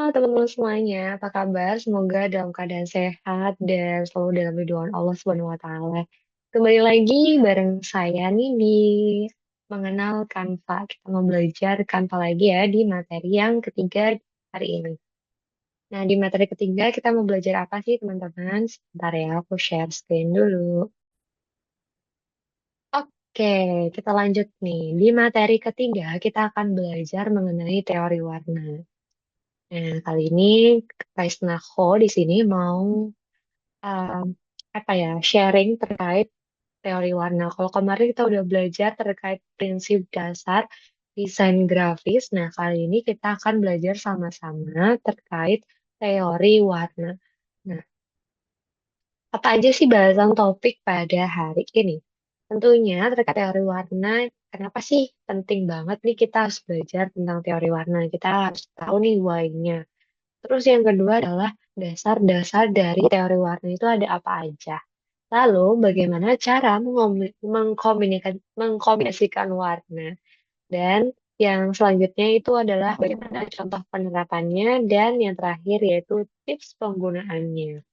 teman-teman semuanya, apa kabar? Semoga dalam keadaan sehat dan selalu dalam lindungan Allah Subhanahu wa Ta'ala. Kembali lagi bareng saya nih di mengenal Canva. Kita mau belajar Canva lagi ya di materi yang ketiga hari ini. Nah, di materi ketiga kita mau belajar apa sih, teman-teman? Sebentar ya, aku share screen dulu. Oke, kita lanjut nih. Di materi ketiga kita akan belajar mengenai teori warna. Nah, kali ini Kaisnako di sini mau um, apa ya sharing terkait teori warna. Kalau kemarin kita udah belajar terkait prinsip dasar desain grafis. Nah, kali ini kita akan belajar sama-sama terkait teori warna. Nah, apa aja sih bahasan topik pada hari ini? Tentunya terkait teori warna, kenapa sih penting banget nih kita harus belajar tentang teori warna? Kita harus tahu nih why-nya. Terus yang kedua adalah dasar-dasar dari teori warna itu ada apa aja. Lalu bagaimana cara mengkombinasikan warna. Dan yang selanjutnya itu adalah bagaimana contoh penerapannya dan yang terakhir yaitu tips penggunaannya.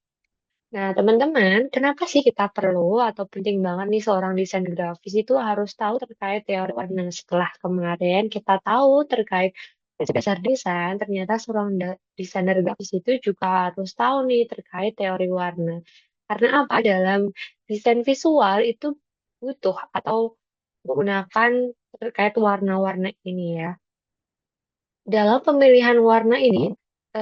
Nah, teman-teman, kenapa sih kita perlu atau penting banget nih seorang desain grafis itu harus tahu terkait teori warna? Setelah kemarin kita tahu terkait dasar desain, ternyata seorang desainer grafis itu juga harus tahu nih terkait teori warna. Karena apa? Dalam desain visual itu butuh atau menggunakan terkait warna-warna ini ya. Dalam pemilihan warna ini,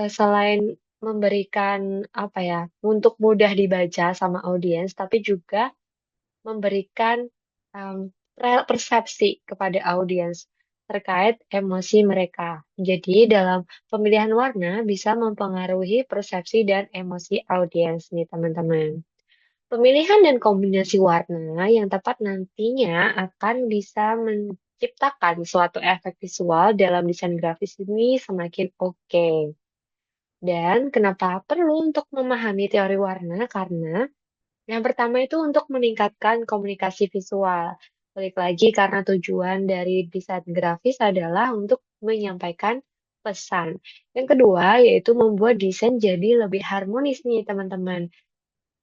selain memberikan apa ya, untuk mudah dibaca sama audiens, tapi juga memberikan em, persepsi kepada audiens terkait emosi mereka. Jadi, dalam pemilihan warna bisa mempengaruhi persepsi dan emosi audiens nih, teman-teman. Pemilihan dan kombinasi warna yang tepat nantinya akan bisa menciptakan suatu efek visual dalam desain grafis ini semakin oke. Dan kenapa perlu untuk memahami teori warna? Karena yang pertama itu untuk meningkatkan komunikasi visual. Balik lagi karena tujuan dari desain grafis adalah untuk menyampaikan pesan. Yang kedua yaitu membuat desain jadi lebih harmonis nih teman-teman.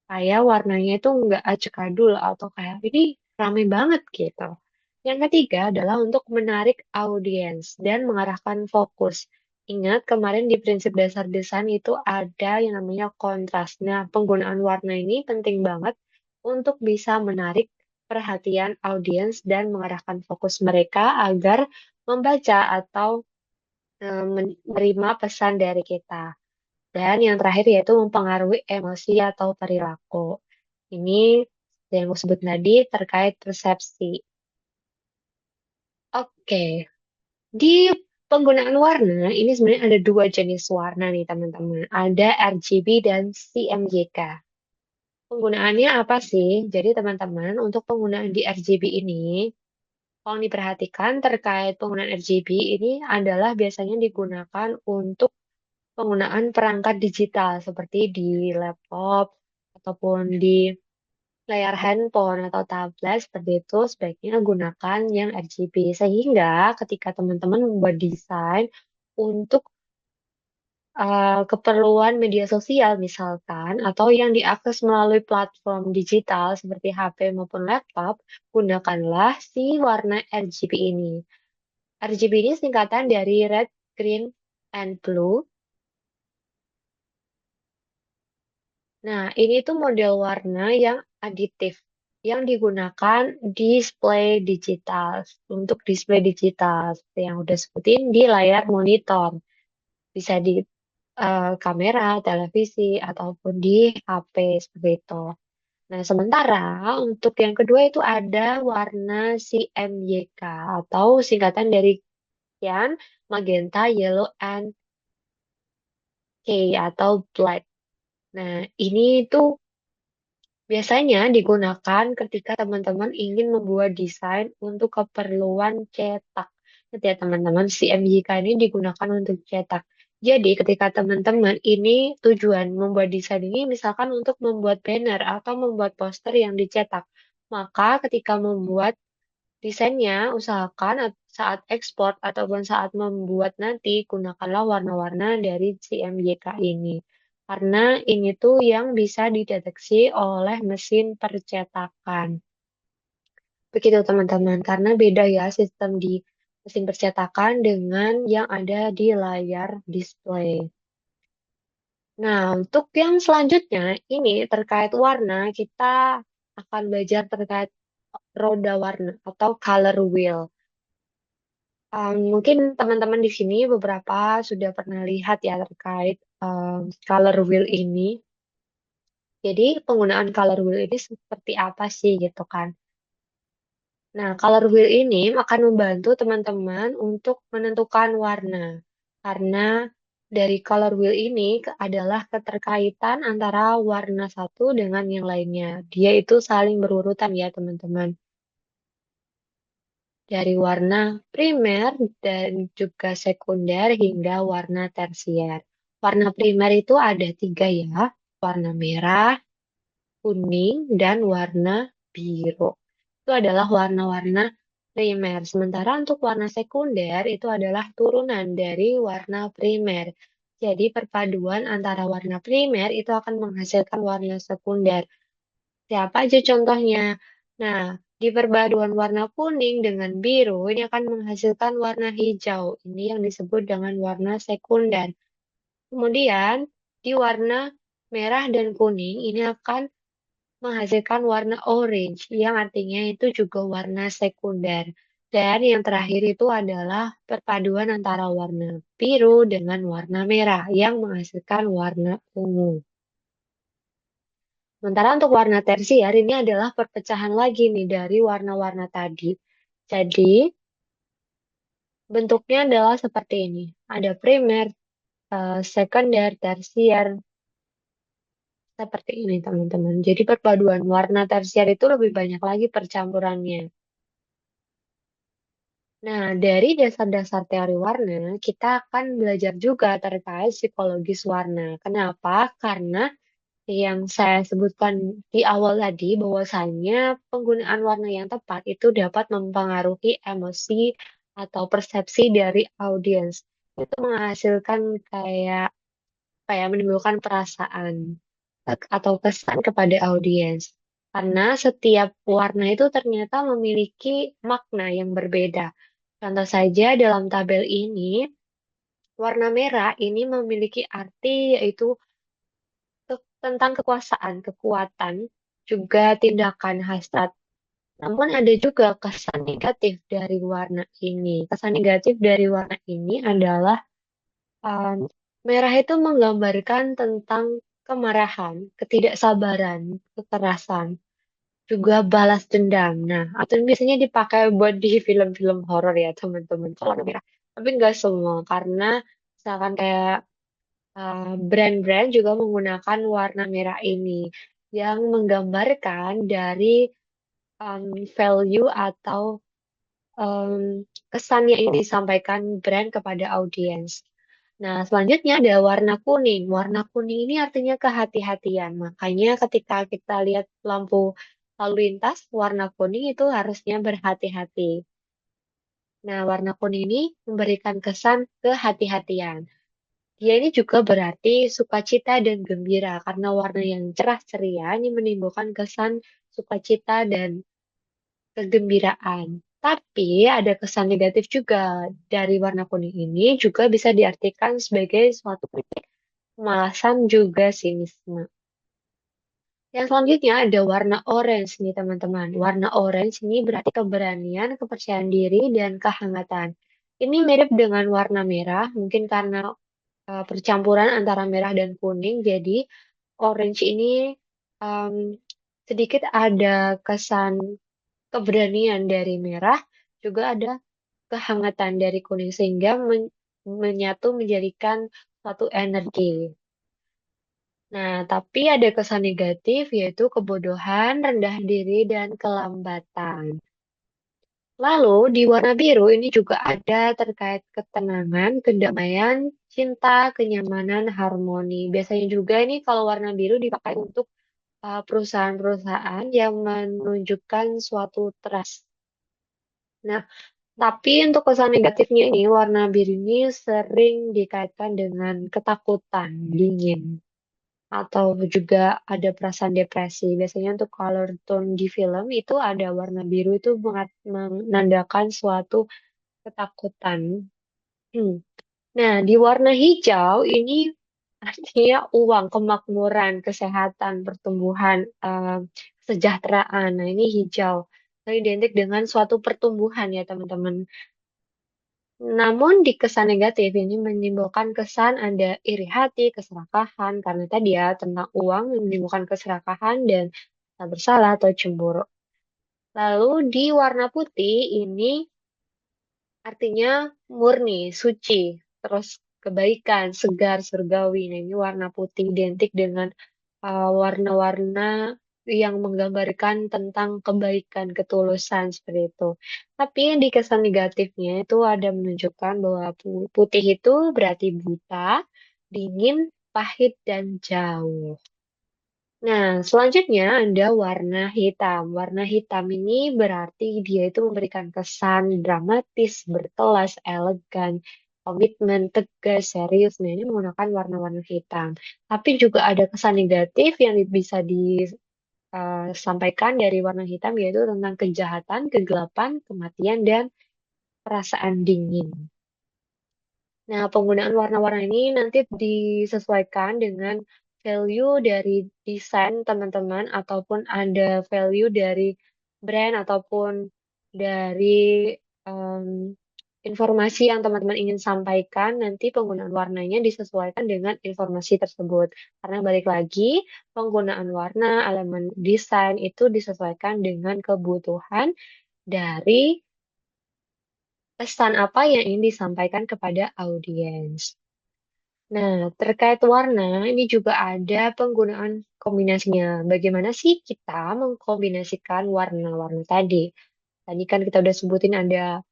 Kayak warnanya itu nggak acekadul atau kayak ini rame banget gitu. Yang ketiga adalah untuk menarik audiens dan mengarahkan fokus. Ingat kemarin di prinsip dasar desain itu ada yang namanya kontras. Nah, penggunaan warna ini penting banget untuk bisa menarik perhatian audiens dan mengarahkan fokus mereka agar membaca atau menerima pesan dari kita. Dan yang terakhir yaitu mempengaruhi emosi atau perilaku. Ini yang aku sebut tadi terkait persepsi. Oke, di penggunaan warna ini sebenarnya ada dua jenis warna nih teman-teman. Ada RGB dan CMYK. Penggunaannya apa sih? Jadi teman-teman untuk penggunaan di RGB ini, kalau diperhatikan terkait penggunaan RGB ini adalah biasanya digunakan untuk penggunaan perangkat digital seperti di laptop ataupun di layar handphone atau tablet seperti itu sebaiknya gunakan yang RGB sehingga ketika teman-teman membuat desain untuk keperluan media sosial misalkan atau yang diakses melalui platform digital seperti HP maupun laptop, gunakanlah si warna RGB ini. RGB ini singkatan dari red, green, and blue. Nah, ini tuh model warna yang aditif yang digunakan display digital untuk display digital seperti yang udah sebutin di layar monitor. Bisa di kamera, televisi ataupun di HP seperti itu. Nah, sementara untuk yang kedua itu ada warna CMYK atau singkatan dari cyan, magenta, yellow, and K atau black. Nah, ini tuh biasanya digunakan ketika teman-teman ingin membuat desain untuk keperluan cetak. Gitu ya teman-teman, CMYK ini digunakan untuk cetak. Jadi ketika teman-teman ini tujuan membuat desain ini misalkan untuk membuat banner atau membuat poster yang dicetak. Maka ketika membuat Desainnya usahakan saat ekspor ataupun saat membuat nanti gunakanlah warna-warna dari CMYK ini. Karena ini tuh yang bisa dideteksi oleh mesin percetakan. Begitu teman-teman, karena beda ya sistem di mesin percetakan dengan yang ada di layar display. Nah, untuk yang selanjutnya ini terkait warna, kita akan belajar terkait roda warna atau color wheel. Mungkin teman-teman di sini beberapa sudah pernah lihat ya terkait color wheel ini. Jadi penggunaan color wheel ini seperti apa sih gitu kan? Nah, color wheel ini akan membantu teman-teman untuk menentukan warna. Karena dari color wheel ini adalah keterkaitan antara warna satu dengan yang lainnya. Dia itu saling berurutan ya teman-teman. Dari warna primer dan juga sekunder hingga warna tersier. Warna primer itu ada tiga ya, warna merah, kuning, dan warna biru. Itu adalah warna-warna primer. Sementara untuk warna sekunder itu adalah turunan dari warna primer. Jadi perpaduan antara warna primer itu akan menghasilkan warna sekunder. Siapa aja contohnya? Nah, di perpaduan warna kuning dengan biru ini akan menghasilkan warna hijau. Ini yang disebut dengan warna sekunder. Kemudian di warna merah dan kuning ini akan menghasilkan warna orange yang artinya itu juga warna sekunder. Dan yang terakhir itu adalah perpaduan antara warna biru dengan warna merah yang menghasilkan warna ungu. Sementara untuk warna tersier ini adalah perpecahan lagi nih dari warna-warna tadi. Jadi bentuknya adalah seperti ini. Ada primer, sekunder, tersier, seperti ini teman-teman. Jadi perpaduan warna tersier itu lebih banyak lagi percampurannya. Nah, dari dasar-dasar teori warna, kita akan belajar juga terkait psikologis warna. Kenapa? Karena yang saya sebutkan di awal tadi, bahwasannya penggunaan warna yang tepat itu dapat mempengaruhi emosi atau persepsi dari audiens. Itu menghasilkan kayak menimbulkan perasaan atau kesan kepada audiens. Karena setiap warna itu ternyata memiliki makna yang berbeda. Contoh saja dalam tabel ini, warna merah ini memiliki arti yaitu tentang kekuasaan, kekuatan, juga tindakan hasrat. Namun ada juga kesan negatif dari warna ini. Kesan negatif dari warna ini adalah um, merah itu menggambarkan tentang kemarahan, ketidaksabaran, kekerasan, juga balas dendam. Nah, atau biasanya dipakai buat di film-film horor ya teman-teman. Kalau warna merah, tapi nggak semua karena misalkan kayak brand-brand juga menggunakan warna merah ini yang menggambarkan dari um, value atau um, kesan yang ingin disampaikan brand kepada audiens. Nah, selanjutnya ada warna kuning. Warna kuning ini artinya kehati-hatian. Makanya ketika kita lihat lampu lalu lintas, warna kuning itu harusnya berhati-hati. Nah, warna kuning ini memberikan kesan kehati-hatian. Dia ini juga berarti sukacita dan gembira karena warna yang cerah ceria ini menimbulkan kesan sukacita dan kegembiraan. Tapi ada kesan negatif juga dari warna kuning ini juga bisa diartikan sebagai suatu kritik, kemalasan juga sinisme. Yang selanjutnya ada warna orange nih teman-teman. Warna orange ini berarti keberanian, kepercayaan diri, dan kehangatan. Ini mirip dengan warna merah, mungkin karena percampuran antara merah dan kuning. Jadi orange ini um, sedikit ada kesan keberanian dari merah, juga ada kehangatan dari kuning sehingga menyatu menjadikan suatu energi. Nah, tapi ada kesan negatif yaitu kebodohan, rendah diri, dan kelambatan. Lalu di warna biru ini juga ada terkait ketenangan, kedamaian, cinta, kenyamanan, harmoni. Biasanya juga ini kalau warna biru dipakai untuk perusahaan-perusahaan yang menunjukkan suatu trust. Nah, tapi untuk kesan negatifnya ini, warna biru ini sering dikaitkan dengan ketakutan, dingin, atau juga ada perasaan depresi. Biasanya untuk color tone di film itu ada warna biru itu menandakan suatu ketakutan. Hmm. Nah, di warna hijau ini artinya uang, kemakmuran, kesehatan, pertumbuhan, kesejahteraan. Nah, ini hijau. Itu identik dengan suatu pertumbuhan ya, teman-teman. Namun di kesan negatif ini menimbulkan kesan ada iri hati, keserakahan, karena tadi ya tentang uang yang menimbulkan keserakahan dan tak bersalah atau cemburu. Lalu di warna putih ini artinya murni, suci, terus kebaikan, segar, surgawi. Nah, ini warna putih identik dengan warna-warna yang menggambarkan tentang kebaikan, ketulusan seperti itu. Tapi di kesan negatifnya itu ada menunjukkan bahwa putih itu berarti buta, dingin, pahit, dan jauh. Nah, selanjutnya ada warna hitam. Warna hitam ini berarti dia itu memberikan kesan dramatis, berkelas, elegan, komitmen, tegas, serius. Nah, ini menggunakan warna-warna hitam. Tapi juga ada kesan negatif yang bisa disampaikan dari warna hitam, yaitu tentang kejahatan, kegelapan, kematian, dan perasaan dingin. Nah, penggunaan warna-warna ini nanti disesuaikan dengan value dari desain teman-teman ataupun ada value dari brand ataupun dari em, informasi yang teman-teman ingin sampaikan. Nanti penggunaan warnanya disesuaikan dengan informasi tersebut. Karena balik lagi, penggunaan warna, elemen desain itu disesuaikan dengan kebutuhan dari pesan apa yang ingin disampaikan kepada audiens. Nah, terkait warna, ini juga ada penggunaan kombinasinya. Bagaimana sih kita mengkombinasikan warna-warna tadi? Tadi kan kita udah sebutin ada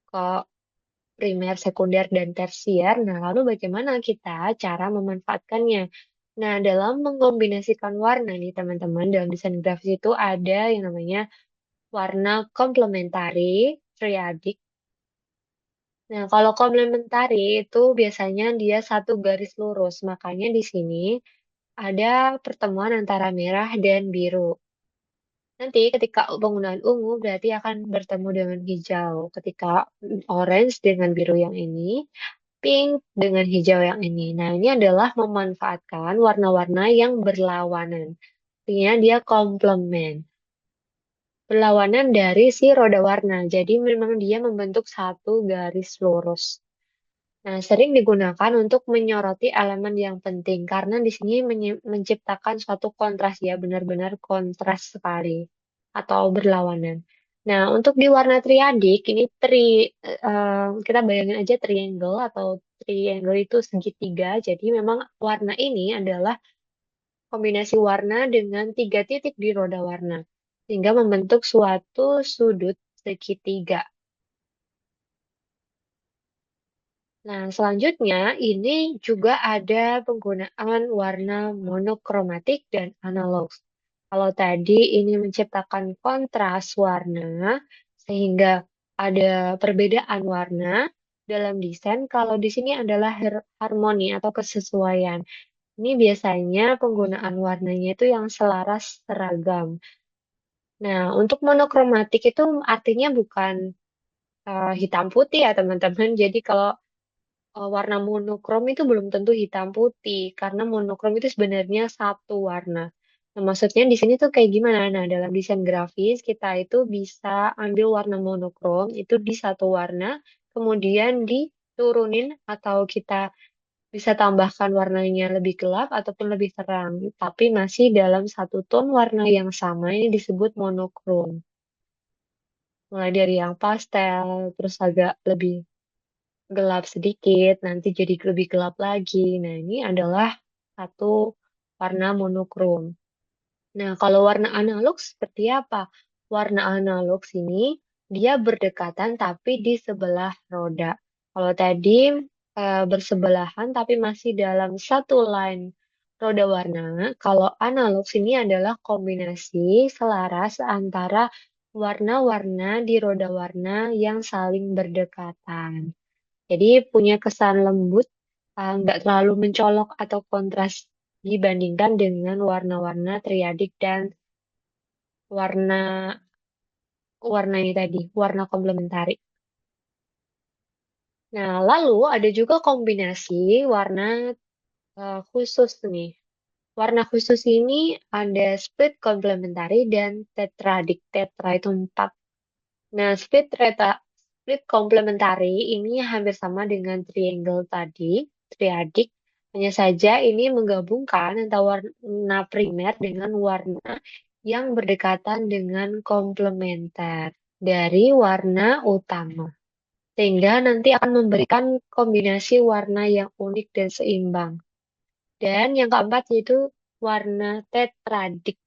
kok primer, sekunder, dan tersier. Nah, lalu bagaimana kita cara memanfaatkannya? Nah, dalam mengkombinasikan warna nih, teman-teman, dalam desain grafis itu ada yang namanya warna komplementari, triadik. Nah, kalau komplementari itu biasanya dia satu garis lurus. Makanya di sini ada pertemuan antara merah dan biru. Nanti ketika penggunaan ungu berarti akan bertemu dengan hijau. Ketika orange dengan biru yang ini, pink dengan hijau yang ini. Nah, ini adalah memanfaatkan warna-warna yang berlawanan. Artinya dia komplement. Berlawanan dari si roda warna. Jadi memang dia membentuk satu garis lurus. Nah, sering digunakan untuk menyoroti elemen yang penting karena di sini menciptakan suatu kontras ya, benar-benar kontras sekali atau berlawanan. Nah, untuk di warna triadik ini kita bayangin aja triangle atau triangle itu segitiga. Jadi memang warna ini adalah kombinasi warna dengan tiga titik di roda warna sehingga membentuk suatu sudut segitiga. Nah, selanjutnya ini juga ada penggunaan warna monokromatik dan analog. Kalau tadi ini menciptakan kontras warna sehingga ada perbedaan warna dalam desain, kalau di sini adalah harmoni atau kesesuaian. Ini biasanya penggunaan warnanya itu yang selaras seragam. Nah, untuk monokromatik itu artinya bukan hitam putih ya, teman-teman. Jadi kalau warna monokrom itu belum tentu hitam putih karena monokrom itu sebenarnya satu warna. Nah, maksudnya di sini tuh kayak gimana? Nah, dalam desain grafis kita itu bisa ambil warna monokrom itu di satu warna, kemudian diturunin atau kita bisa tambahkan warnanya lebih gelap ataupun lebih terang, tapi masih dalam satu tone warna yang sama. Ini disebut monokrom. Mulai dari yang pastel, terus agak lebih gelap sedikit, nanti jadi lebih gelap lagi. Nah, ini adalah satu warna monokrom. Nah, kalau warna analog seperti apa? Warna analog sini dia berdekatan tapi di sebelah roda. Kalau tadi bersebelahan tapi masih dalam satu line roda warna. Kalau analog sini adalah kombinasi selaras antara warna-warna di roda warna yang saling berdekatan. Jadi punya kesan lembut, nggak terlalu mencolok atau kontras dibandingkan dengan warna-warna triadik dan warna warna ini tadi, warna komplementari. Nah, lalu ada juga kombinasi warna khusus nih. Warna khusus ini ada split komplementari dan tetradik. Tetra itu 4. Nah, split komplementari ini hampir sama dengan triangle tadi, triadik. Hanya saja ini menggabungkan antara warna primer dengan warna yang berdekatan dengan komplementer dari warna utama. Sehingga nanti akan memberikan kombinasi warna yang unik dan seimbang. Dan yang keempat yaitu warna tetradik.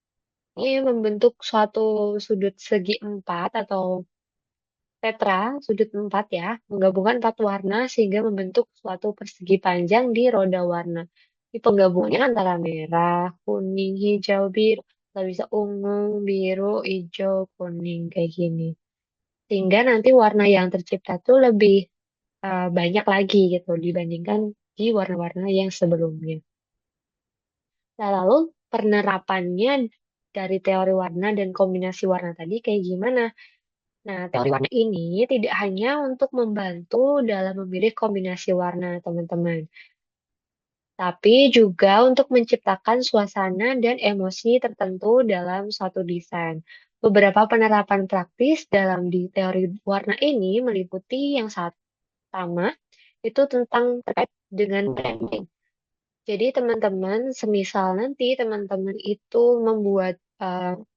Ini membentuk suatu sudut segi empat atau tetra, sudut empat ya, menggabungkan 4 warna sehingga membentuk suatu persegi panjang di roda warna. Di penggabungannya antara merah, kuning, hijau, biru, atau bisa ungu, biru, hijau, kuning, kayak gini. Sehingga nanti warna yang tercipta tuh lebih banyak lagi gitu dibandingkan di warna-warna yang sebelumnya. Nah, lalu penerapannya dari teori warna dan kombinasi warna tadi kayak gimana? Nah, teori warna ini tidak hanya untuk membantu dalam memilih kombinasi warna, teman-teman, tapi juga untuk menciptakan suasana dan emosi tertentu dalam suatu desain. Beberapa penerapan praktis dalam di teori warna ini meliputi yang pertama, itu tentang terkait dengan branding. Jadi teman-teman, semisal nanti teman-teman itu membuat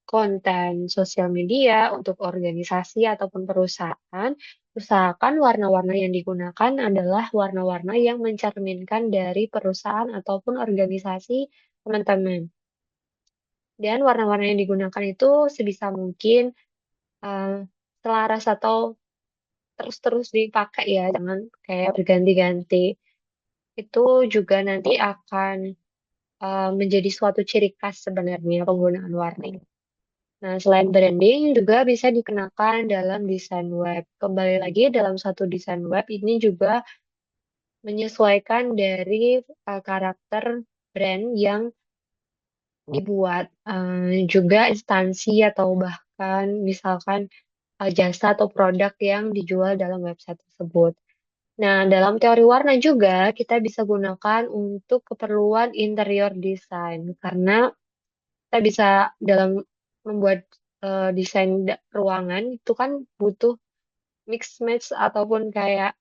konten sosial media untuk organisasi ataupun perusahaan, usahakan warna-warna yang digunakan adalah warna-warna yang mencerminkan dari perusahaan ataupun organisasi teman-teman. Dan warna-warna yang digunakan itu sebisa mungkin eh, selaras atau terus-terus dipakai ya, jangan kayak berganti-ganti. Itu juga nanti akan menjadi suatu ciri khas sebenarnya penggunaan warna ini. Nah, selain branding juga bisa dikenakan dalam desain web. Kembali lagi dalam satu desain web ini juga menyesuaikan dari karakter brand yang dibuat. Juga instansi atau bahkan misalkan jasa atau produk yang dijual dalam website tersebut. Nah, dalam teori warna juga kita bisa gunakan untuk keperluan interior design karena kita bisa dalam membuat desain ruangan itu kan butuh mix match ataupun kayak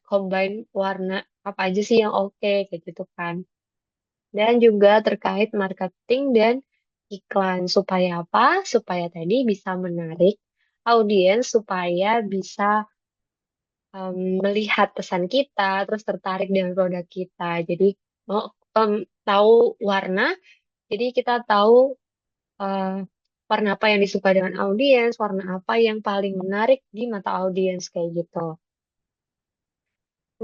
combine warna apa aja sih yang oke kayak gitu kan. Dan juga terkait marketing dan iklan supaya apa? Supaya tadi bisa menarik audiens supaya bisa melihat pesan kita terus tertarik dengan produk kita. Jadi mau tahu warna, jadi kita tahu eh, warna apa yang disuka dengan audiens, warna apa yang paling menarik di mata audiens kayak gitu.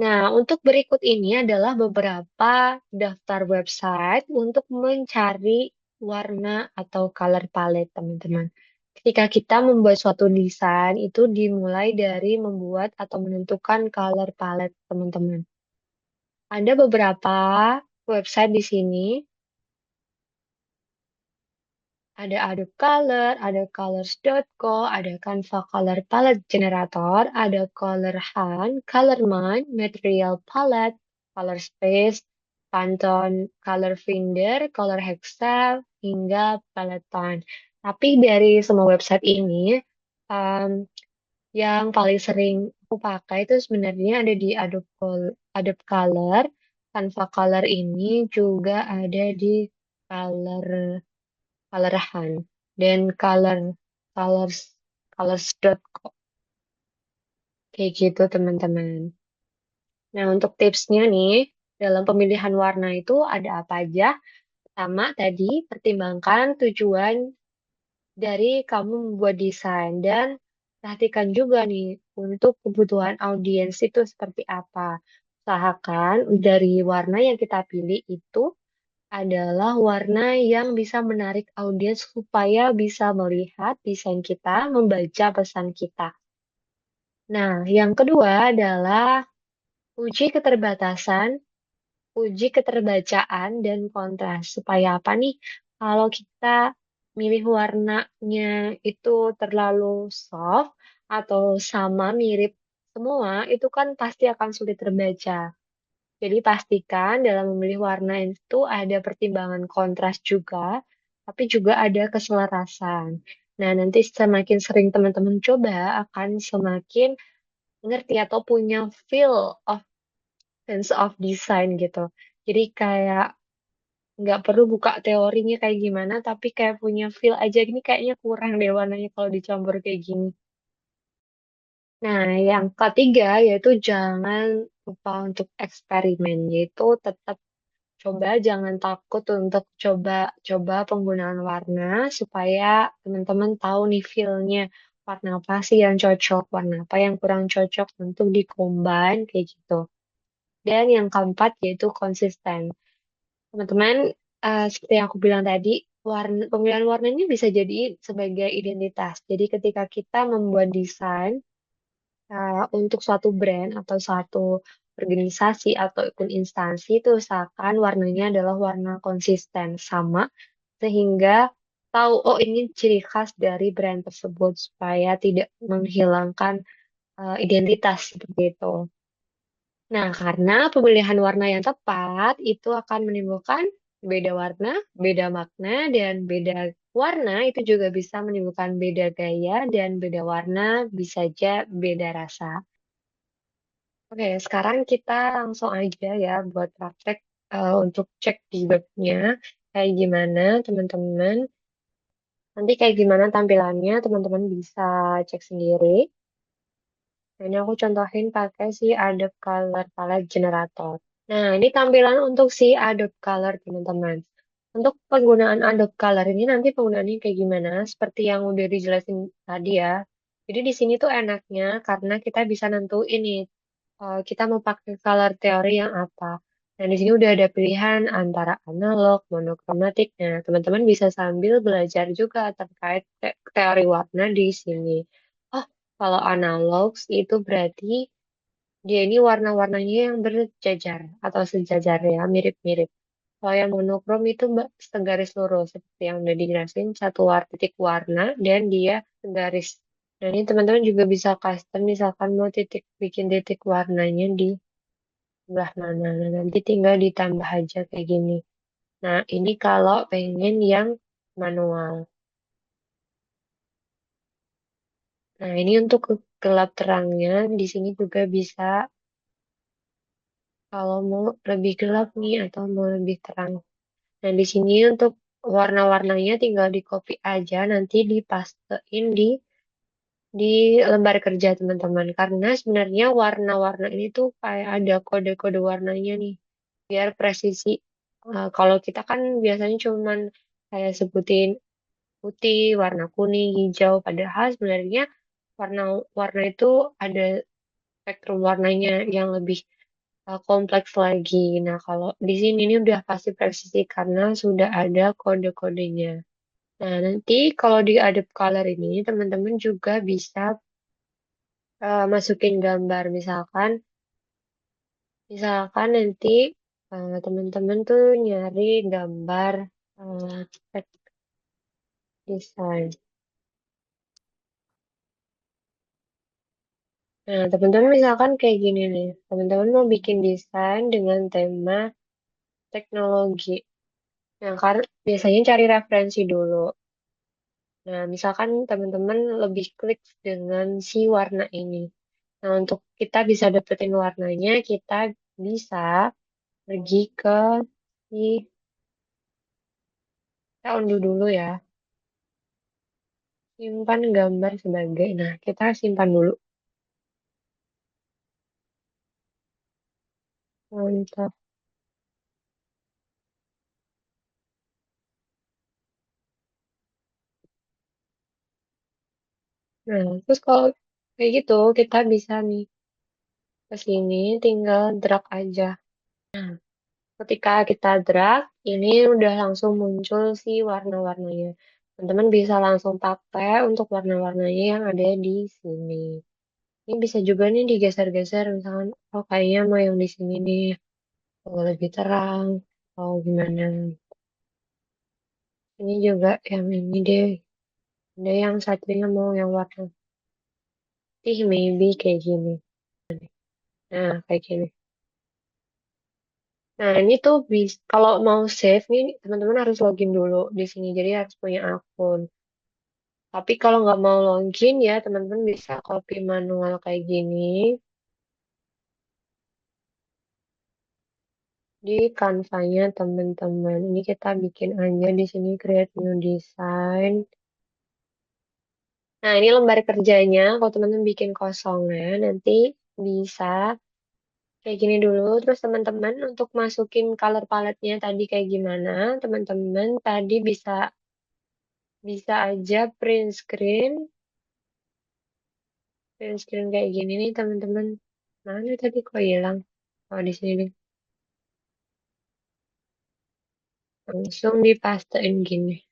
Nah, untuk berikut ini adalah beberapa daftar website untuk mencari warna atau color palette, teman-teman. Ketika kita membuat suatu desain, itu dimulai dari membuat atau menentukan color palette, teman-teman. Ada beberapa website di sini. Ada Adobe Color, ada colors.co, ada Canva Color Palette Generator, ada Color Hunt, Colorman, Material Palette, Color Space, Pantone, Color Finder, Color Hexel, hingga Peloton. Tapi dari semua website ini, um, yang paling sering aku pakai itu sebenarnya ada di Adobe Color, Canva Color ini juga ada di Color Colorhan dan colors colors.co kayak gitu teman-teman. Nah, untuk tipsnya nih dalam pemilihan warna itu ada apa aja? Pertama tadi pertimbangkan tujuan dari kamu membuat desain dan perhatikan juga nih untuk kebutuhan audiens itu seperti apa. Usahakan dari warna yang kita pilih itu adalah warna yang bisa menarik audiens supaya bisa melihat desain kita, membaca pesan kita. Nah, yang kedua adalah uji keterbatasan, uji keterbacaan, dan kontras. Supaya apa nih? Kalau kita milih warnanya itu terlalu soft atau sama mirip semua, itu kan pasti akan sulit terbaca. Jadi pastikan dalam memilih warna itu ada pertimbangan kontras juga, tapi juga ada keselarasan. Nah, nanti semakin sering teman-teman coba, akan semakin ngerti atau punya feel of sense of design gitu. Jadi kayak nggak perlu buka teorinya kayak gimana, tapi kayak punya feel aja gini kayaknya kurang deh warnanya kalau dicampur kayak gini. Nah, yang ketiga yaitu jangan lupa untuk eksperimen, yaitu tetap coba jangan takut untuk coba-coba penggunaan warna supaya teman-teman tahu nih feel-nya warna apa sih yang cocok, warna apa yang kurang cocok untuk di-combine kayak gitu. Dan yang keempat yaitu konsisten. Teman-teman, seperti yang aku bilang tadi, pemilihan warna ini bisa jadi sebagai identitas. Jadi ketika kita membuat desain untuk suatu brand atau suatu organisasi ataupun instansi itu usahakan warnanya adalah warna konsisten sama sehingga tahu oh ini ciri khas dari brand tersebut supaya tidak menghilangkan identitas seperti itu. Nah, karena pemilihan warna yang tepat itu akan menimbulkan beda warna, beda makna, dan beda warna itu juga bisa menimbulkan beda gaya dan beda warna bisa aja beda rasa. Oke, sekarang kita langsung aja ya buat praktek untuk cek di webnya kayak gimana teman-teman. Nanti kayak gimana tampilannya teman-teman bisa cek sendiri. Nah, ini aku contohin pakai si Adobe Color Palette Generator. Nah, ini tampilan untuk si Adobe Color, teman-teman. Untuk penggunaan Adobe Color ini nanti penggunaannya kayak gimana? Seperti yang udah dijelasin tadi ya. Jadi di sini tuh enaknya karena kita bisa nentuin nih kita mau pakai color teori yang apa. Nah, di sini udah ada pilihan antara analog, monokromatik. Nah, teman-teman bisa sambil belajar juga terkait teori warna di sini. Oh, kalau analog itu berarti dia ini warna-warnanya yang berjajar atau sejajar ya, mirip-mirip. Kalau yang monokrom itu segaris lurus, seperti yang udah dijelasin, satu titik warna dan dia segaris. Nah, ini teman-teman juga bisa custom, misalkan mau bikin titik warnanya di sebelah mana. Nah, nanti tinggal ditambah aja kayak gini. Nah, ini kalau pengen yang manual. Nah, ini untuk gelap terangnya, di sini juga bisa kalau mau lebih gelap nih atau mau lebih terang. Nah, di sini untuk warna-warnanya tinggal di copy aja, nanti dipastein di lembar kerja teman-teman. Karena sebenarnya warna-warna ini tuh kayak ada kode-kode warnanya nih, biar presisi. Kalau kita kan biasanya cuman kayak sebutin putih, warna kuning, hijau, padahal sebenarnya warna-warna itu ada spektrum warnanya yang lebih kompleks lagi. Nah, kalau di sini ini udah pasti presisi karena sudah ada kode-kodenya. Nah, nanti kalau di Adobe Color ini, teman-teman juga bisa masukin gambar. Misalkan nanti teman-teman tuh nyari gambar teks desain. Nah, teman-teman misalkan kayak gini nih. Teman-teman mau bikin desain dengan tema teknologi. Nah, karena biasanya cari referensi dulu. Nah, misalkan teman-teman lebih klik dengan si warna ini. Nah, untuk kita bisa dapetin warnanya, kita bisa pergi ke si, kita unduh dulu ya, simpan gambar sebagai. Nah, kita simpan dulu. Mantap. Nah, terus kalau kayak gitu, kita bisa nih ke sini, tinggal drag aja. Ketika kita drag, ini udah langsung muncul sih warna-warnanya. Teman-teman bisa langsung pakai untuk warna-warnanya yang ada di sini. Ini bisa juga nih digeser-geser, misalkan, oh kayaknya mau yang di sini nih, oh, lebih terang, oh gimana. Ini juga yang ini deh, ada yang satunya mau yang warna putih, maybe kayak gini. Nah, kayak gini. Nah, ini tuh kalau mau save nih, teman-teman harus login dulu di sini. Jadi harus punya akun. Tapi kalau nggak mau login ya, teman-teman bisa copy manual kayak gini di Canva-nya teman-teman. Ini kita bikin aja di sini create new design. Nah, ini lembar kerjanya. Kalau teman-teman bikin kosongnya, nanti bisa kayak gini dulu. Terus teman-teman untuk masukin color palette-nya tadi kayak gimana, teman-teman tadi bisa bisa aja print screen kayak gini nih teman-teman. Mana tadi kok hilang? Oh, di sini nih. Langsung dipastein gini.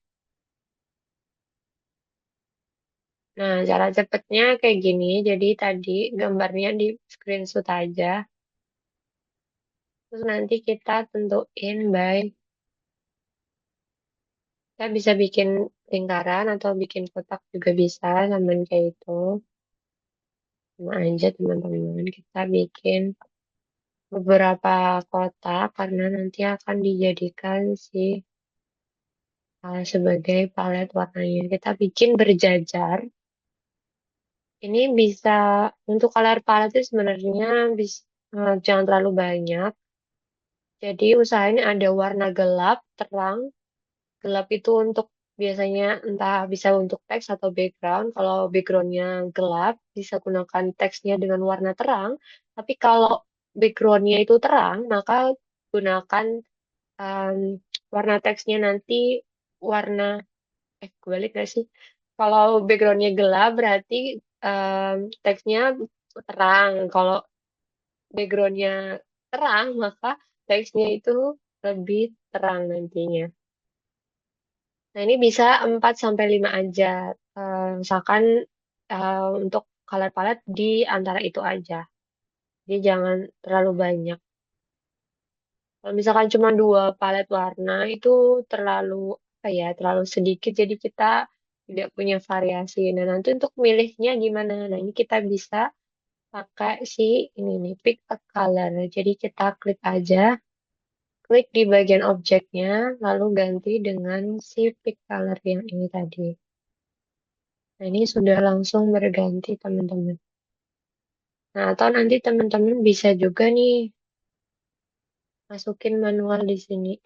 Nah, cara cepetnya kayak gini. Jadi tadi gambarnya di screenshot aja. Terus nanti kita tentuin by, kita bisa bikin lingkaran atau bikin kotak juga bisa, sama kayak itu. Sama aja teman-teman, kita bikin beberapa kotak karena nanti akan dijadikan si sebagai palet warnanya. Kita bikin berjajar. Ini bisa untuk color palette itu sebenarnya bisa, jangan terlalu banyak. Jadi usahain ada warna gelap, terang. Gelap itu untuk biasanya entah bisa untuk teks atau background. Kalau backgroundnya gelap, bisa gunakan teksnya dengan warna terang. Tapi kalau backgroundnya itu terang, maka gunakan um, warna teksnya nanti warna kebalik gak sih? Kalau backgroundnya gelap berarti teksnya terang. Kalau backgroundnya terang, maka teksnya itu lebih terang nantinya. Nah, ini bisa 4 sampai 5 aja. Misalkan untuk color palette di antara itu aja. Jadi jangan terlalu banyak. Kalau misalkan cuma 2 palet warna itu terlalu apa ya, terlalu sedikit. Jadi kita tidak punya variasi. Nah, nanti untuk milihnya gimana? Nah, ini kita bisa pakai si ini nih, pick a color. Jadi kita klik aja, klik di bagian objeknya, lalu ganti dengan si pick color yang ini tadi. Nah, ini sudah langsung berganti, teman-teman. Nah, atau nanti teman-teman bisa juga nih masukin manual di sini.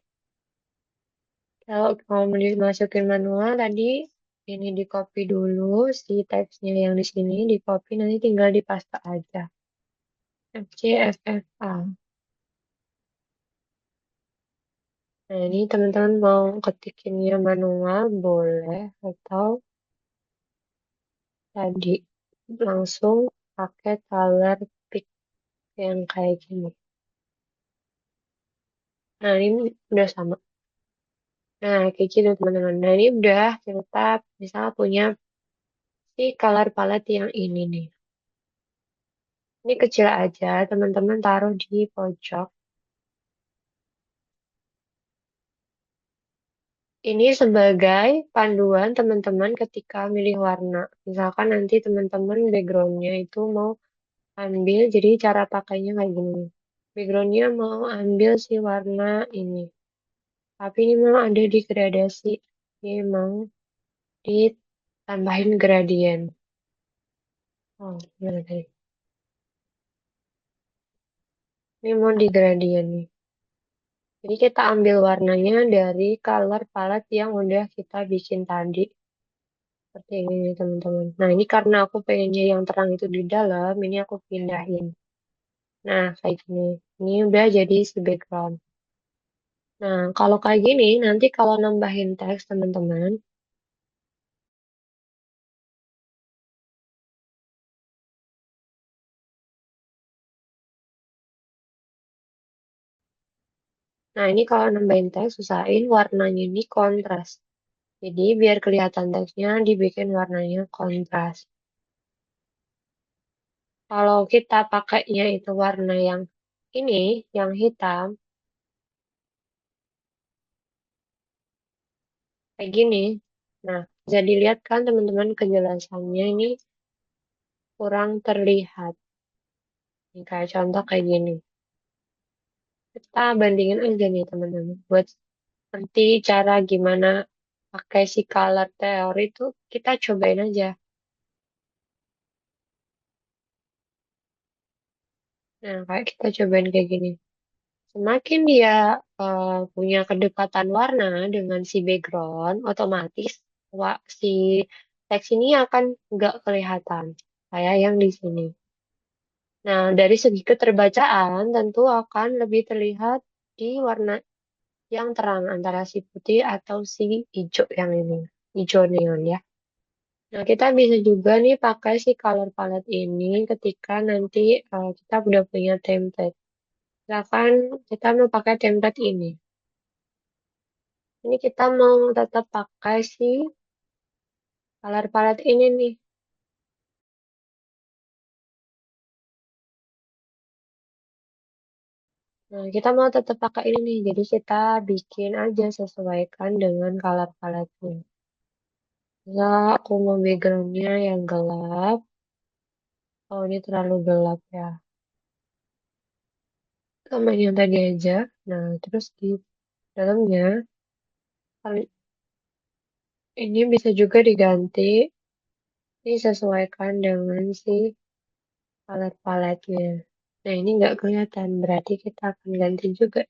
Kalau mau masukin manual tadi, ini di copy dulu si teksnya yang di sini, di copy nanti tinggal di paste aja. FCFFA. Nah, ini teman-teman mau ketikinnya manual boleh atau tadi langsung pakai color pick yang kayak gini. Nah, ini udah sama. Nah, kayak gitu teman-teman. Nah, ini udah kita misalnya punya si color palette yang ini nih. Ini kecil aja, teman-teman taruh di pojok. Ini sebagai panduan teman-teman ketika milih warna. Misalkan nanti teman-teman backgroundnya itu mau ambil, jadi cara pakainya kayak gini. Backgroundnya mau ambil si warna ini. Tapi ini mau ada di gradasi. Ini mau ditambahin gradien. Oh, gimana tadi? Ini mau di gradien nih. Jadi kita ambil warnanya dari color palette yang udah kita bikin tadi. Seperti ini nih teman-teman. Nah ini karena aku pengennya yang terang itu di dalam, ini aku pindahin. Nah kayak gini. Ini udah jadi si background. Nah kalau kayak gini, nanti kalau nambahin teks teman-teman, Nah, ini kalau nambahin teks, usahain warnanya ini kontras. Jadi, biar kelihatan teksnya, dibikin warnanya kontras. Kalau kita pakainya itu warna yang ini, yang hitam, kayak gini. Nah, bisa dilihat kan teman-teman kejelasannya ini kurang terlihat. Ini kayak contoh kayak gini. Kita bandingin aja nih teman-teman. Buat seperti cara gimana pakai si color theory itu kita cobain aja. Nah, kayak kita cobain kayak gini. Semakin dia punya kedekatan warna dengan si background, otomatis si teks ini akan nggak kelihatan kayak yang di sini. Nah, dari segi keterbacaan tentu akan lebih terlihat di warna yang terang antara si putih atau si hijau yang ini, hijau neon ya. Nah, kita bisa juga nih pakai si color palette ini ketika nanti kita udah punya template. Misalkan kita mau pakai template ini. Ini kita mau tetap pakai si color palette ini nih. Nah, kita mau tetap pakai ini nih. Jadi kita bikin aja sesuaikan dengan color palette-nya. Ya, aku mau background-nya yang gelap. Oh, ini terlalu gelap ya. Sama yang tadi aja. Nah, terus di dalamnya, ini bisa juga diganti. Disesuaikan dengan si color palette-nya. Nah, ini nggak kelihatan. Berarti kita akan ganti juga.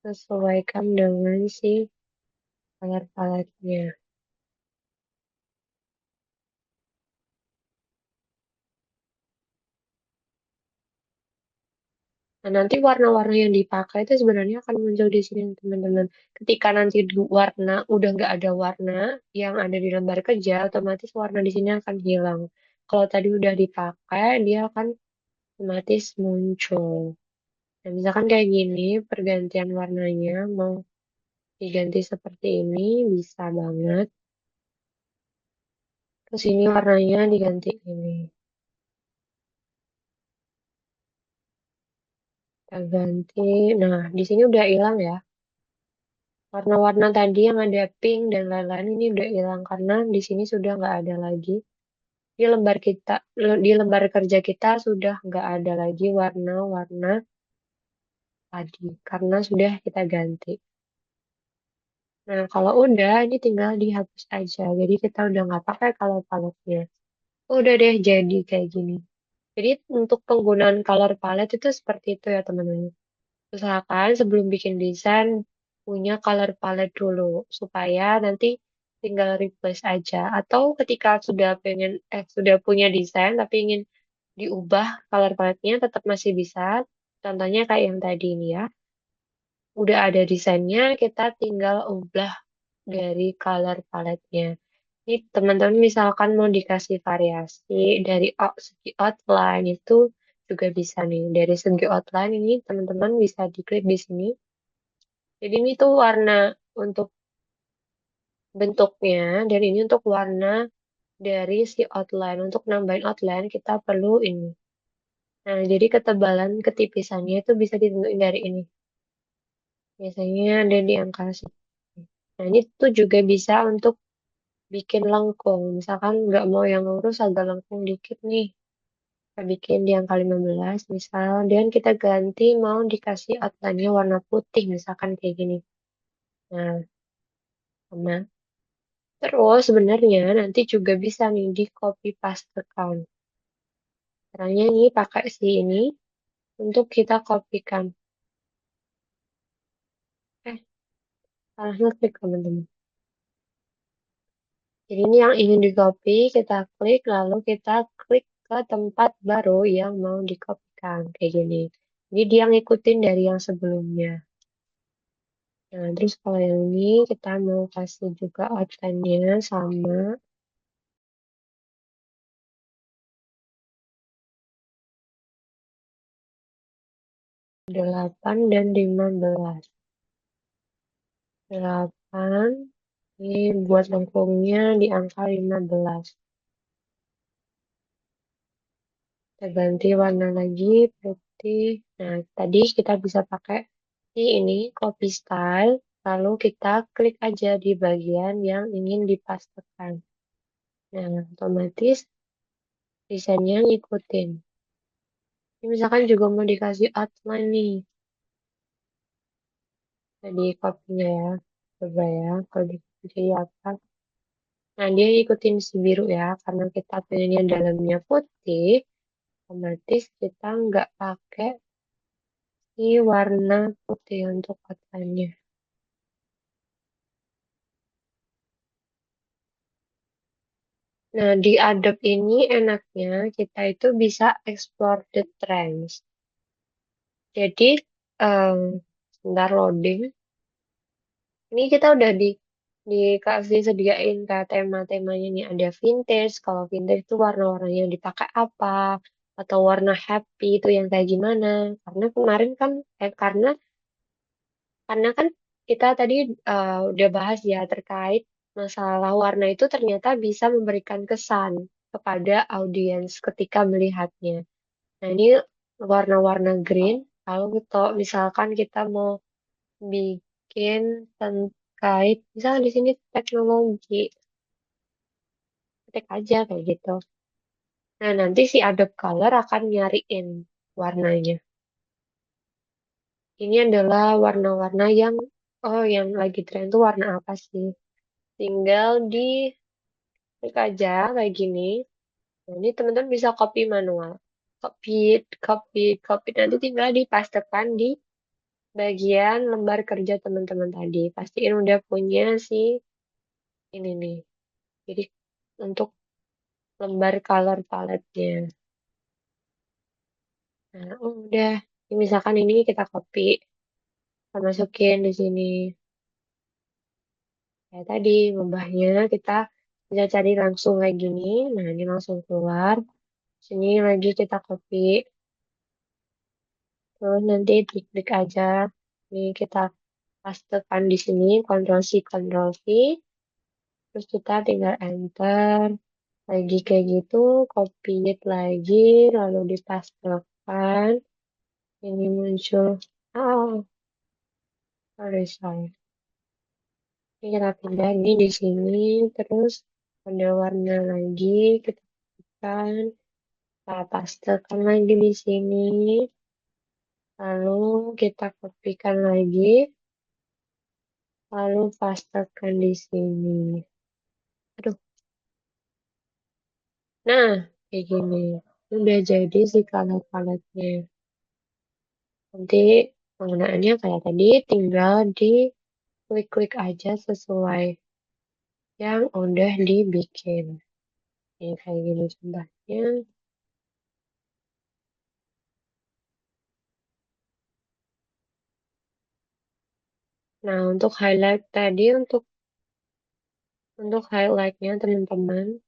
Sesuaikan dengan si color palette-nya. Nah, nanti warna-warna yang dipakai itu sebenarnya akan muncul di sini, teman-teman. Ketika nanti warna udah nggak ada warna yang ada di lembar kerja, otomatis warna di sini akan hilang. Kalau tadi udah dipakai, dia akan otomatis muncul. Nah, misalkan kayak gini, pergantian warnanya mau diganti seperti ini, bisa banget. Terus ini warnanya diganti ini. Kita ganti. Nah, di sini udah hilang ya. Warna-warna tadi yang ada pink dan lain-lain ini udah hilang karena di sini sudah nggak ada lagi. Di lembar kita, di lembar kerja kita sudah nggak ada lagi warna-warna tadi karena sudah kita ganti. Nah, kalau udah ini tinggal dihapus aja. Jadi kita udah nggak pakai color palette-nya. Udah deh jadi kayak gini. Jadi untuk penggunaan color palette itu seperti itu ya teman-teman. Usahakan sebelum bikin desain punya color palette dulu supaya nanti tinggal replace aja. Atau ketika sudah punya desain tapi ingin diubah color palette-nya tetap masih bisa. Contohnya kayak yang tadi ini ya. Udah ada desainnya, kita tinggal ubah dari color palette-nya. Ini teman-teman misalkan mau dikasih variasi dari segi outline itu juga bisa nih. Dari segi outline ini teman-teman bisa diklik di sini. Jadi ini tuh warna untuk bentuknya dan ini untuk warna dari si outline. Untuk nambahin outline kita perlu ini. Nah, jadi ketebalan ketipisannya itu bisa ditentuin dari ini. Biasanya ada di angka segini. Nah, ini tuh juga bisa untuk bikin lengkung. Misalkan nggak mau yang lurus agak lengkung dikit nih. Kita bikin di angka 15 misal. Dan kita ganti mau dikasih outline-nya warna putih misalkan kayak gini. Nah, sama. Terus sebenarnya nanti juga bisa nih di copy pastekan. Caranya nih pakai si ini untuk kita kopikan. Eh, salah ngeklik teman-teman. Jadi ini yang ingin di copy, kita klik lalu kita klik ke tempat baru yang mau dikopikan kayak gini. Jadi dia ngikutin dari yang sebelumnya. Nah, terus kalau yang ini kita mau kasih juga outline-nya sama. 8 dan 15. 8. Ini buat lengkungnya di angka 15. Kita ganti warna lagi putih. Nah, tadi kita bisa pakai ini copy style. Lalu kita klik aja di bagian yang ingin dipastekan. Nah, otomatis desainnya ngikutin. Ini misalkan juga mau dikasih outline nih. Jadi copy-nya ya. Coba ya, kalau jadi apa. Nah, dia ikutin si biru ya. Karena kita pengennya dalamnya putih, otomatis kita nggak pakai si warna putih untuk outline-nya. Nah, di Adobe ini enaknya kita itu bisa explore the trends. Jadi, em, sebentar loading. Ini kita udah dikasih sediain kayak tema-temanya nih. Ada vintage. Kalau vintage itu warna-warna yang dipakai apa? Atau warna happy itu yang kayak gimana? Karena kemarin kan, karena kan kita tadi udah bahas ya terkait masalah warna itu ternyata bisa memberikan kesan kepada audiens ketika melihatnya. Nah, ini warna-warna green. Kalau gitu, misalkan kita mau bikin terkait, misalnya di sini teknologi, ketik aja kayak gitu. Nah, nanti si Adobe Color akan nyariin warnanya. Ini adalah warna-warna yang, oh yang lagi tren tuh warna apa sih? Tinggal di klik aja kayak gini. Nah, ini teman-teman bisa copy manual. Copy, copy, copy. Nanti tinggal dipastekan di bagian lembar kerja teman-teman tadi. Pastiin udah punya si ini nih. Jadi untuk lembar color palette-nya. Nah, udah. Ini misalkan ini kita copy, kita masukin di sini. Kayak tadi, ngubahnya kita bisa cari langsung kayak gini. Nah, ini langsung keluar. Sini lagi kita copy. Terus nanti klik-klik aja. Ini kita pastekan di sini, Ctrl C, Ctrl V. Terus kita tinggal enter. Lagi kayak gitu, copy it lagi, lalu dipastekan. Ini muncul. Oh, sorry. Ini kita pindah ini di sini, terus ada warna lagi, kita tekan, kita pastekan lagi di sini, lalu kita kopikan lagi, lalu pastekan di sini. Aduh, nah kayak gini. Udah jadi sih color-colornya. Nanti penggunaannya kayak tadi, tinggal di klik-klik aja sesuai yang udah dibikin. Ini kayak gini contohnya. Nah, untuk highlight tadi, untuk highlightnya teman-teman,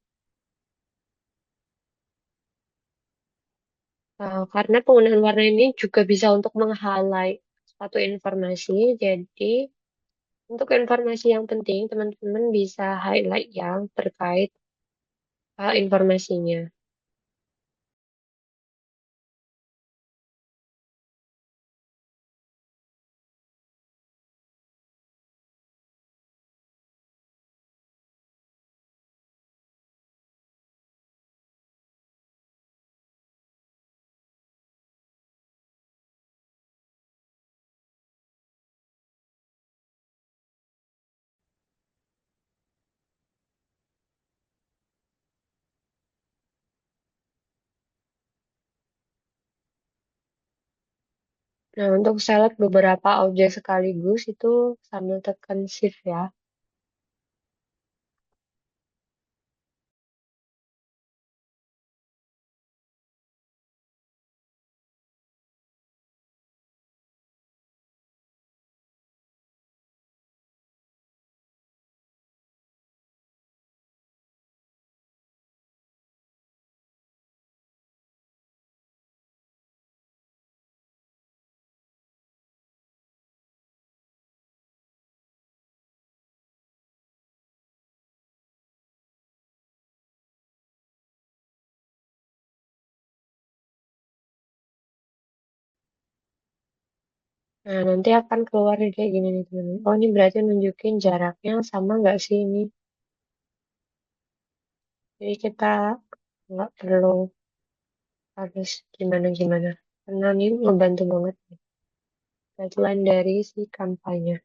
karena penggunaan warna ini juga bisa untuk meng-highlight suatu informasi. Jadi, untuk informasi yang penting, teman-teman bisa highlight yang terkait informasinya. Nah, untuk select beberapa objek sekaligus itu sambil tekan shift ya. Nah, nanti akan keluar nih kayak gini nih teman. Oh, ini berarti nunjukin jaraknya sama nggak sih ini? Jadi kita nggak perlu harus gimana-gimana. Karena ini ngebantu banget nih. Deadline dari si kampanye.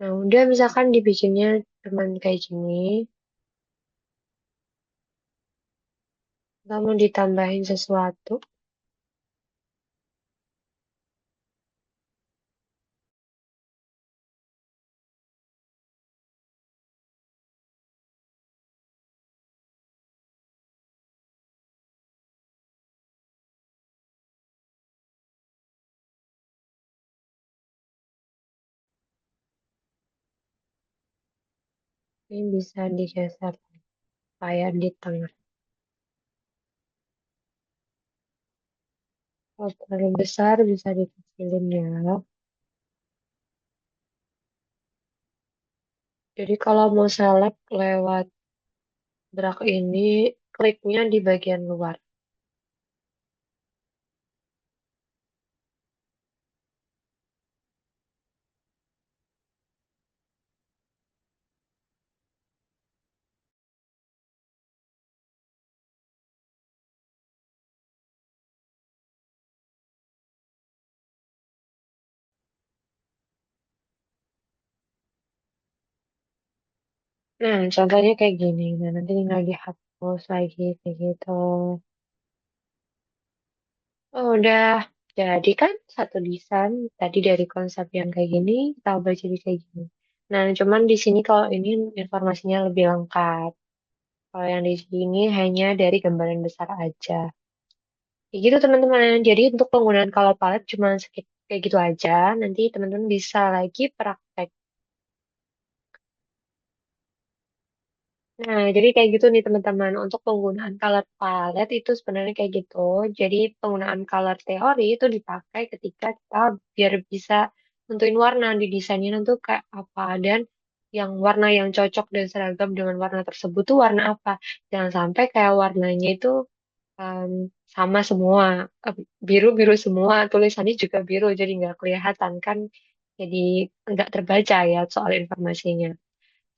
Nah, udah misalkan dibikinnya cuman kayak gini. Nggak mau ditambahin sesuatu. Ini bisa digeser kayak di tengah. Kalau terlalu besar bisa dikecilin ya. Jadi kalau mau select lewat drag ini, kliknya di bagian luar. Nah, contohnya kayak gini. Nah, nanti tinggal dihapus lagi kayak gitu. Oh, udah jadi kan satu desain tadi dari konsep yang kayak gini, kita ubah jadi kayak gini. Nah, cuman di sini kalau ini informasinya lebih lengkap. Kalau yang di sini hanya dari gambaran besar aja. Kayak gitu teman-teman. Jadi untuk penggunaan color palette cuma kayak gitu aja. Nanti teman-teman bisa lagi praktek. Nah, jadi kayak gitu nih teman-teman. Untuk penggunaan color palette itu sebenarnya kayak gitu. Jadi penggunaan color teori itu dipakai ketika kita biar bisa nentuin warna di desainnya itu kayak apa. Dan yang warna yang cocok dan seragam dengan warna tersebut tuh warna apa. Jangan sampai kayak warnanya itu em, sama semua. Biru-biru semua. Tulisannya juga biru. Jadi nggak kelihatan kan. Jadi nggak terbaca ya soal informasinya.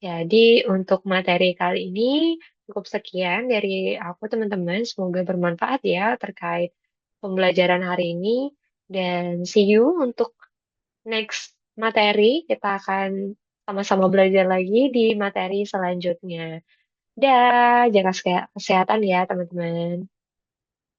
Jadi untuk materi kali ini cukup sekian dari aku teman-teman. Semoga bermanfaat ya terkait pembelajaran hari ini. Dan see you untuk next materi. Kita akan sama-sama belajar lagi di materi selanjutnya. Dah, jaga kesehatan ya teman-teman.